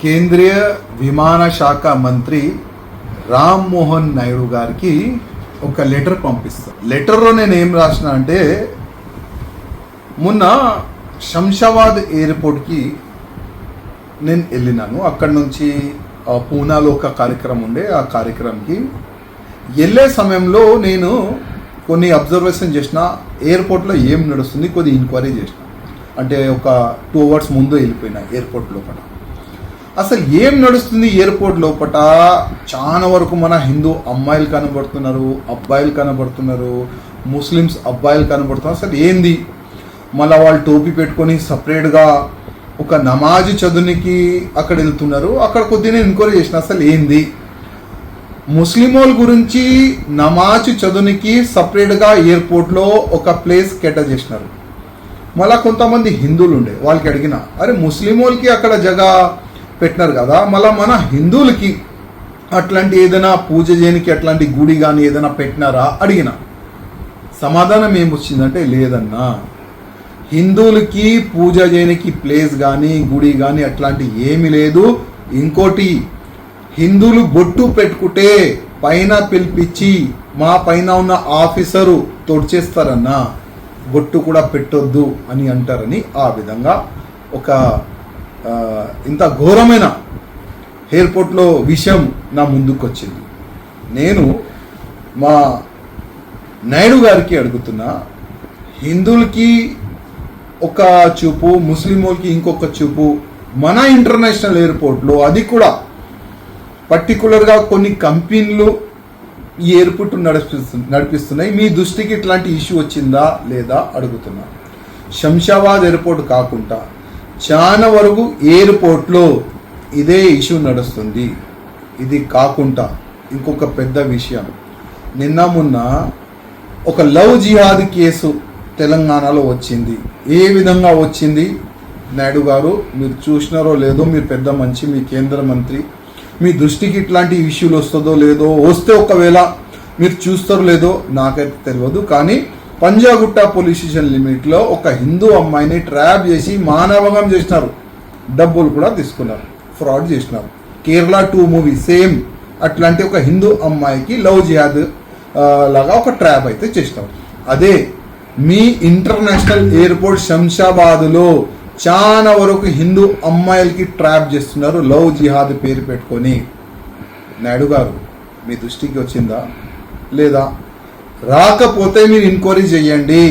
కేంద్రీయ విమాన శాఖ మంత్రి రామ్ మోహన్ నాయుడు గారికి ఒక లెటర్ పంపిస్తాను. లెటర్లో నేను ఏం రాసిన అంటే, మొన్న శంషాబాద్ ఎయిర్పోర్ట్కి నేను వెళ్ళినాను. అక్కడి నుంచి పూనాలో ఒక కార్యక్రమం ఉండే, ఆ కార్యక్రమంకి వెళ్ళే సమయంలో నేను కొన్ని అబ్జర్వేషన్ చేసిన. ఎయిర్పోర్ట్లో ఏం నడుస్తుంది కొద్ది ఎంక్వైరీ చేసిన. అంటే ఒక 2 hours ముందు వెళ్ళిపోయినా ఎయిర్పోర్ట్ లోపల. అసలు ఏం నడుస్తుంది ఎయిర్పోర్ట్ లోపల? చాలా వరకు మన హిందూ అమ్మాయిలు కనబడుతున్నారు, అబ్బాయిలు కనబడుతున్నారు, ముస్లిమ్స్ అబ్బాయిలు కనబడుతున్నారు. అసలు ఏంది? మళ్ళీ వాళ్ళు టోపీ పెట్టుకొని సపరేట్గా ఒక నమాజ్ చదువునికి అక్కడ వెళ్తున్నారు. అక్కడ కొద్దిగా ఎంక్వైరీ చేసిన, అసలు ఏంది? ముస్లిం వాళ్ళ గురించి నమాజ్ చదువునికి సపరేట్గా ఎయిర్పోర్ట్లో ఒక ప్లేస్ కేటాయించినారు. మళ్ళీ కొంతమంది హిందువులు ఉండే, వాళ్ళకి అడిగిన, అరే ముస్లిం వాళ్ళకి అక్కడ జగ పెట్టినారు కదా, మళ్ళీ మన హిందువులకి అట్లాంటి ఏదైనా పూజ చేయడానికి అట్లాంటి గుడి కానీ ఏదైనా పెట్టినారా అడిగిన. సమాధానం ఏమొచ్చిందంటే, లేదన్నా, హిందువులకి పూజ చేయడానికి ప్లేస్ కానీ గుడి కానీ అట్లాంటి ఏమీ లేదు. ఇంకోటి, హిందువులు బొట్టు పెట్టుకుంటే పైన పిలిపించి మా పైన ఉన్న ఆఫీసరు తొడిచేస్తారన్నా, బొట్టు కూడా పెట్టొద్దు అని అంటారని ఆ విధంగా ఒక ఇంత ఘోరమైన ఎయిర్పోర్ట్లో విషయం నా ముందుకు వచ్చింది. నేను మా నాయుడు గారికి అడుగుతున్నా, హిందువులకి ఒక చూపు, ముస్లిం వాళ్ళకి ఇంకొక చూపు. మన ఇంటర్నేషనల్ ఎయిర్పోర్ట్లో అది కూడా పర్టికులర్గా కొన్ని కంపెనీలు ఈ ఎయిర్పోర్ట్ నడిపిస్తున్నాయి. మీ దృష్టికి ఇట్లాంటి ఇష్యూ వచ్చిందా లేదా అడుగుతున్నా. శంషాబాద్ ఎయిర్పోర్ట్ కాకుండా చాలా వరకు ఎయిర్పోర్ట్లో ఇదే ఇష్యూ నడుస్తుంది. ఇది కాకుండా ఇంకొక పెద్ద విషయం, నిన్న మొన్న ఒక లవ్ జిహాద్ కేసు తెలంగాణలో వచ్చింది. ఏ విధంగా వచ్చింది? నాయుడు గారు మీరు చూసినారో లేదో, మీరు పెద్ద మంచి, మీ కేంద్ర మంత్రి, మీ దృష్టికి ఇట్లాంటి ఇష్యూలు వస్తుందో లేదో, వస్తే ఒకవేళ మీరు చూస్తారో లేదో నాకైతే తెలియదు. కానీ పంజాగుట్ట పోలీస్ స్టేషన్ లిమిట్లో ఒక హిందూ అమ్మాయిని ట్రాప్ చేసి మానభంగం చేసినారు. డబ్బులు కూడా తీసుకున్నారు, ఫ్రాడ్ చేసినారు. కేరళ 2 మూవీ సేమ్ అట్లాంటి ఒక హిందూ అమ్మాయికి లవ్ జిహాద్ లాగా ఒక ట్రాప్ అయితే చేసినారు. అదే మీ ఇంటర్నేషనల్ ఎయిర్పోర్ట్ శంషాబాద్లో చాలా వరకు హిందూ అమ్మాయిలకి ట్రాప్ చేస్తున్నారు లవ్ జిహాద్ పేరు పెట్టుకొని. నాయుడు గారు మీ దృష్టికి వచ్చిందా లేదా? రాకపోతే మీరు ఎంక్వైరీ చేయండి.